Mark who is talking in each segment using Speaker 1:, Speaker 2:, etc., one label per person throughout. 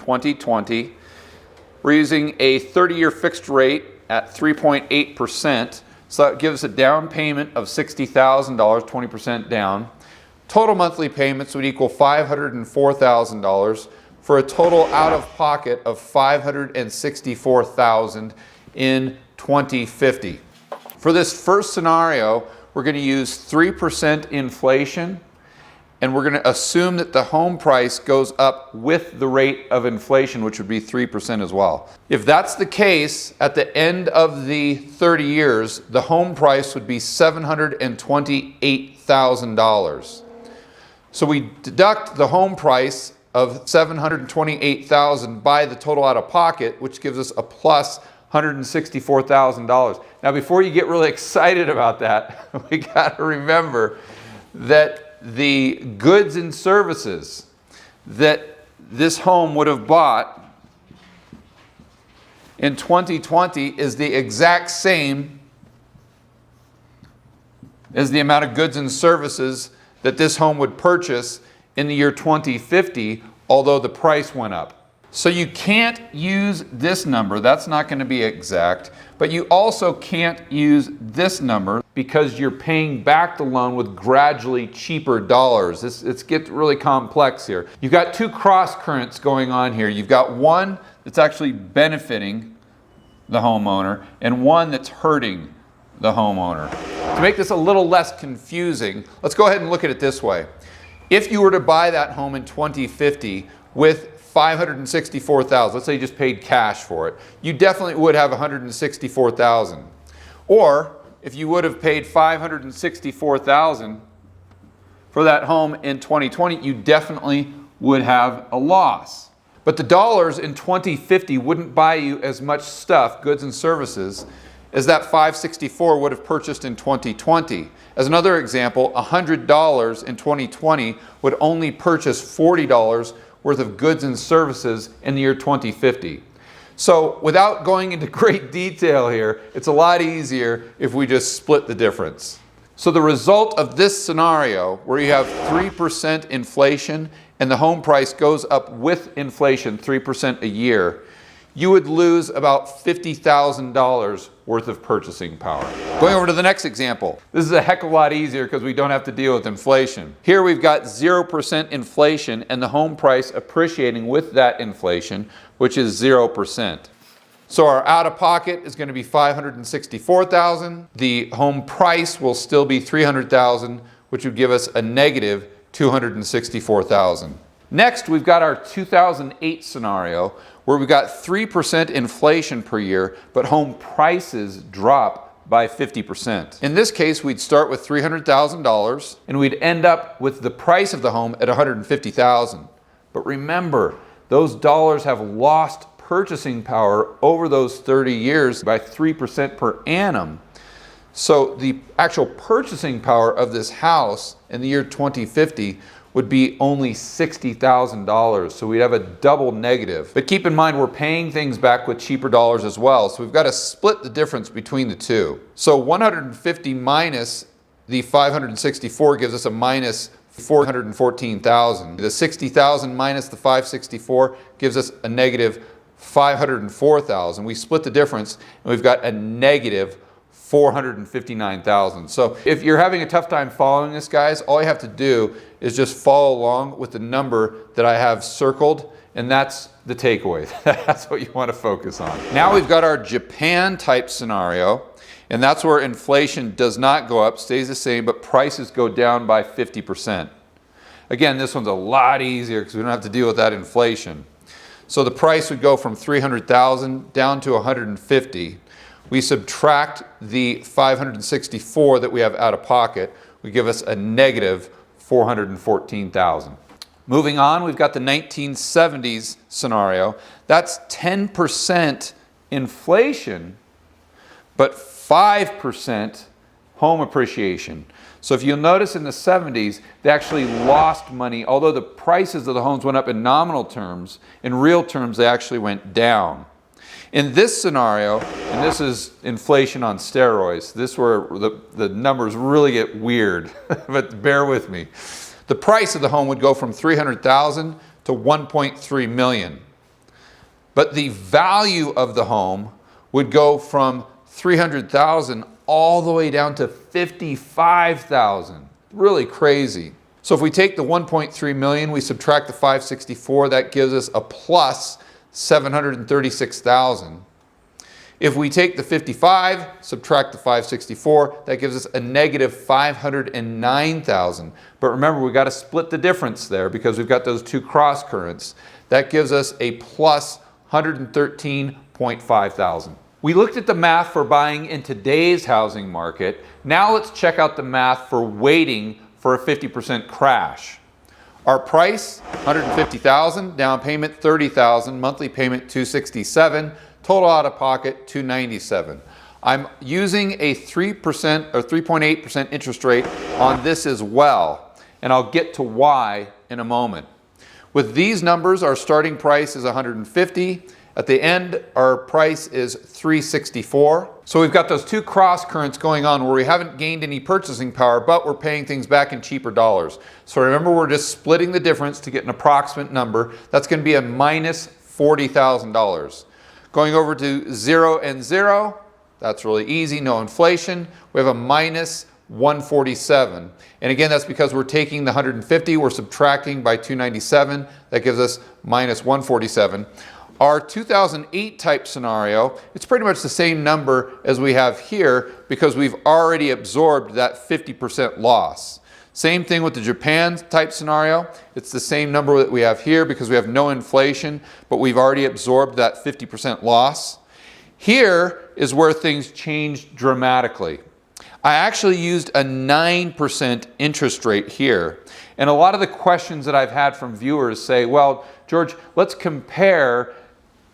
Speaker 1: 2020. We're using a 30-year fixed rate at 3.8%. So that gives a down payment of $60,000, 20% down. Total monthly payments would equal $504,000 for a total out-of-pocket of $564,000 in 2050. For this first scenario, we're going to use 3% inflation, and we're going to assume that the home price goes up with the rate of inflation, which would be 3% as well. If that's the case, at the end of the 30 years, the home price would be $728,000. So we deduct the home price of $728,000 by the total out of pocket, which gives us a plus $164,000. Now, before you get really excited about that, we got to remember that the goods and services that this home would have bought in 2020 is the exact same as the amount of goods and services that this home would purchase in the year 2050, although the price went up. So you can't use this number, that's not going to be exact, but you also can't use this number because you're paying back the loan with gradually cheaper dollars. It's gets really complex here. You've got two cross currents going on here. You've got one that's actually benefiting the homeowner and one that's hurting the homeowner. To make this a little less confusing, let's go ahead and look at it this way. If you were to buy that home in 2050 with $564,000, let's say you just paid cash for it, you definitely would have $164,000. Or if you would have paid $564,000 for that home in 2020, you definitely would have a loss. But the dollars in 2050 wouldn't buy you as much stuff, goods and services, as that $564 would have purchased in 2020. As another example, $100 in 2020 would only purchase $40 worth of goods and services in the year 2050. So without going into great detail here, it's a lot easier if we just split the difference. So the result of this scenario, where you have 3% inflation and the home price goes up with inflation 3% a year, you would lose about $50,000 worth of purchasing power. Going over to the next example. This is a heck of a lot easier because we don't have to deal with inflation. Here we've got 0% inflation and the home price appreciating with that inflation, which is 0%. So our out-of-pocket is going to be $564,000. The home price will still be $300,000, which would give us a negative $264,000. Next, we've got our 2008 scenario where we've got 3% inflation per year, but home prices drop by 50%. In this case, we'd start with $300,000 and we'd end up with the price of the home at $150,000. But remember, those dollars have lost purchasing power over those 30 years by 3% per annum. So the actual purchasing power of this house in the year 2050 would be only $60,000. So we'd have a double negative. But keep in mind, we're paying things back with cheaper dollars as well. So we've got to split the difference between the two. So 150 minus the 564 gives us a minus 414,000. The 60,000 minus the 564 gives us a negative 504,000. We split the difference and we've got a negative 459,000. So if you're having a tough time following this, guys, all you have to do is just follow along with the number that I have circled, and that's the takeaway. That's what you want to focus on. Now we've got our Japan type scenario, and that's where inflation does not go up, stays the same, but prices go down by 50%. Again, this one's a lot easier because we don't have to deal with that inflation. So the price would go from 300,000 down to 150. We subtract the 564 that we have out of pocket, would give us a negative 414,000. Moving on, we've got the 1970s scenario. That's 10% inflation, but 5% home appreciation. So if you'll notice in the 70s, they actually lost money. Although the prices of the homes went up in nominal terms, in real terms they actually went down. In this scenario, and this is inflation on steroids, this is where the numbers really get weird, but bear with me. The price of the home would go from $300,000 to $1.3 million. But the value of the home would go from 300,000 all the way down to 55,000. Really crazy. So if we take the 1.3 million, we subtract the 564, that gives us a plus 736,000. If we take the 55, subtract the 564, that gives us a negative 509,000. But remember, we got to split the difference there because we've got those two cross currents. That gives us a plus 113.5 thousand. We looked at the math for buying in today's housing market. Now let's check out the math for waiting for a 50% crash. Our price, 150,000, down payment 30,000, monthly payment 267, total out of pocket 297. I'm using a 3% or 3.8% interest rate on this as well, and I'll get to why in a moment. With these numbers, our starting price is 150. At the end, our price is 364. So we've got those two cross currents going on where we haven't gained any purchasing power, but we're paying things back in cheaper dollars. So remember, we're just splitting the difference to get an approximate number. That's going to be a minus $40,000. Going over to 0 and 0, that's really easy, no inflation. We have a minus 147. And again, that's because we're taking the 150, we're subtracting by 297. That gives us minus 147. Our 2008 type scenario, it's pretty much the same number as we have here because we've already absorbed that 50% loss. Same thing with the Japan type scenario. It's the same number that we have here because we have no inflation, but we've already absorbed that 50% loss. Here is where things change dramatically. I actually used a 9% interest rate here. And a lot of the questions that I've had from viewers say, well, George, let's compare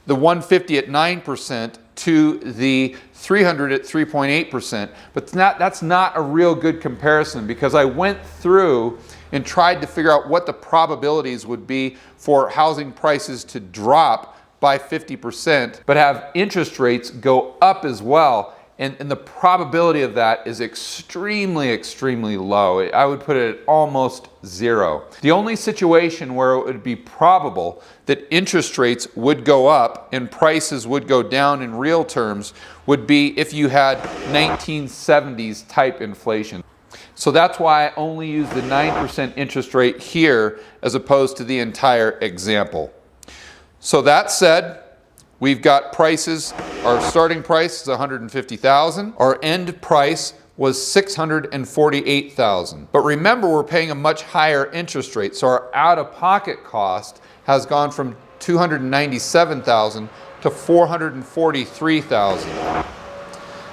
Speaker 1: the 150 at 9% to the 300 at 3.8%. But that's not a real good comparison because I went through and tried to figure out what the probabilities would be for housing prices to drop by 50%, but have interest rates go up as well. And the probability of that is extremely, extremely low. I would put it at almost zero. The only situation where it would be probable that interest rates would go up and prices would go down in real terms would be if you had 1970s type inflation. So that's why I only use the 9% interest rate here as opposed to the entire example. So that said, we've got prices. Our starting price is 150,000. Our end price was 648,000. But remember, we're paying a much higher interest rate, so our out-of-pocket cost has gone from 297,000 to 443,000.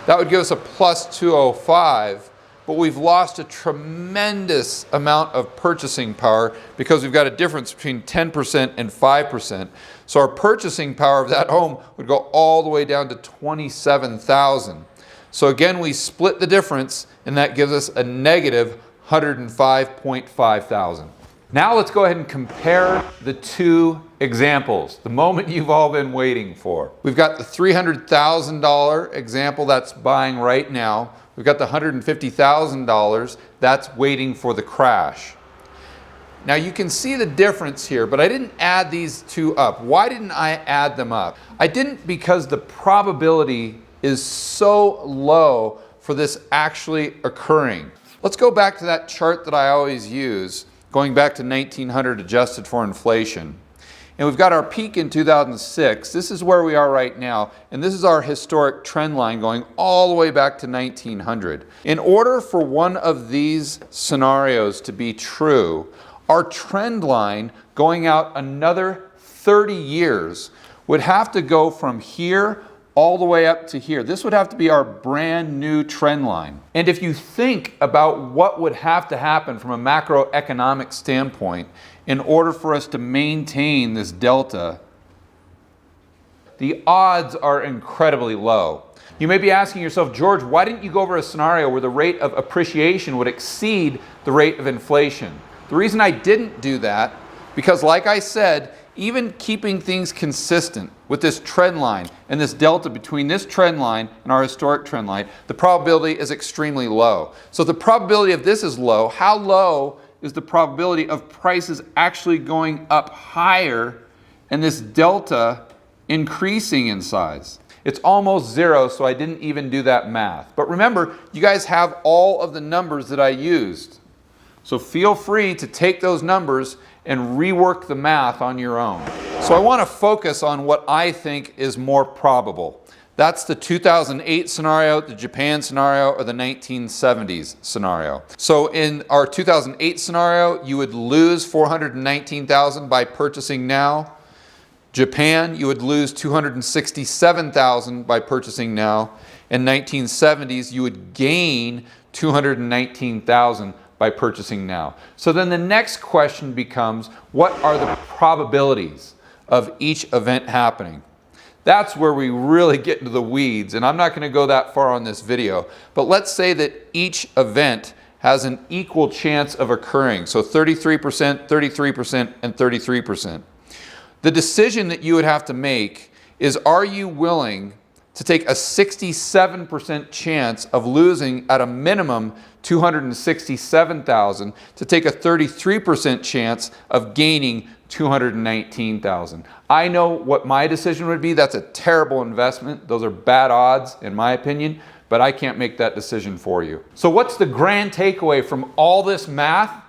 Speaker 1: That would give us a plus 205, but we've lost a tremendous amount of purchasing power because we've got a difference between 10% and 5%. So our purchasing power of that home would go all the way down to 27,000. So again, we split the difference, and that gives us a negative 105.5 thousand. Now let's go ahead and compare the two examples, the moment you've all been waiting for. We've got the $300,000 example that's buying right now. We've got the $150,000 that's waiting for the crash. Now you can see the difference here, but I didn't add these two up. Why didn't I add them up? I didn't because the probability is so low for this actually occurring. Let's go back to that chart that I always use, going back to 1900 adjusted for inflation. And we've got our peak in 2006. This is where we are right now. And this is our historic trend line going all the way back to 1900. In order for one of these scenarios to be true, our trend line going out another 30 years would have to go from here all the way up to here. This would have to be our brand new trend line. And if you think about what would have to happen from a macroeconomic standpoint in order for us to maintain this delta, the odds are incredibly low. You may be asking yourself, George, why didn't you go over a scenario where the rate of appreciation would exceed the rate of inflation? The reason I didn't do that, because like I said, even keeping things consistent with this trend line and this delta between this trend line and our historic trend line, the probability is extremely low. So if the probability of this is low, how low is the probability of prices actually going up higher and this delta increasing in size. It's almost 0, so I didn't even do that math. But remember, you guys have all of the numbers that I used. So feel free to take those numbers and rework the math on your own. So I want to focus on what I think is more probable. That's the 2008 scenario, the Japan scenario, or the 1970s scenario. So in our 2008 scenario, you would lose $419,000 by purchasing now. Japan, you would lose $267,000 by purchasing now. In 1970s, you would gain $219,000 by purchasing now. So then the next question becomes, what are the probabilities of each event happening? That's where we really get into the weeds, and I'm not going to go that far on this video. But let's say that each event has an equal chance of occurring. So 33%, 33%, and 33%. The decision that you would have to make is, are you willing to take a 67% chance of losing at a minimum $267,000 to take a 33% chance of gaining $219,000? I know what my decision would be. That's a terrible investment. Those are bad odds in my opinion, but I can't make that decision for you. So what's the grand takeaway from all this math?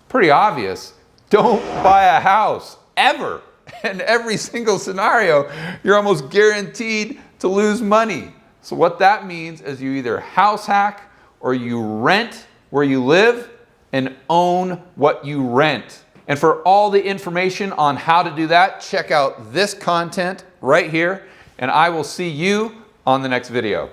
Speaker 1: Pretty obvious. Don't buy a house ever. In every single scenario, you're almost guaranteed to lose money. So what that means is you either house hack or you rent where you live and own what you rent. And for all the information on how to do that, check out this content right here, and I will see you on the next video.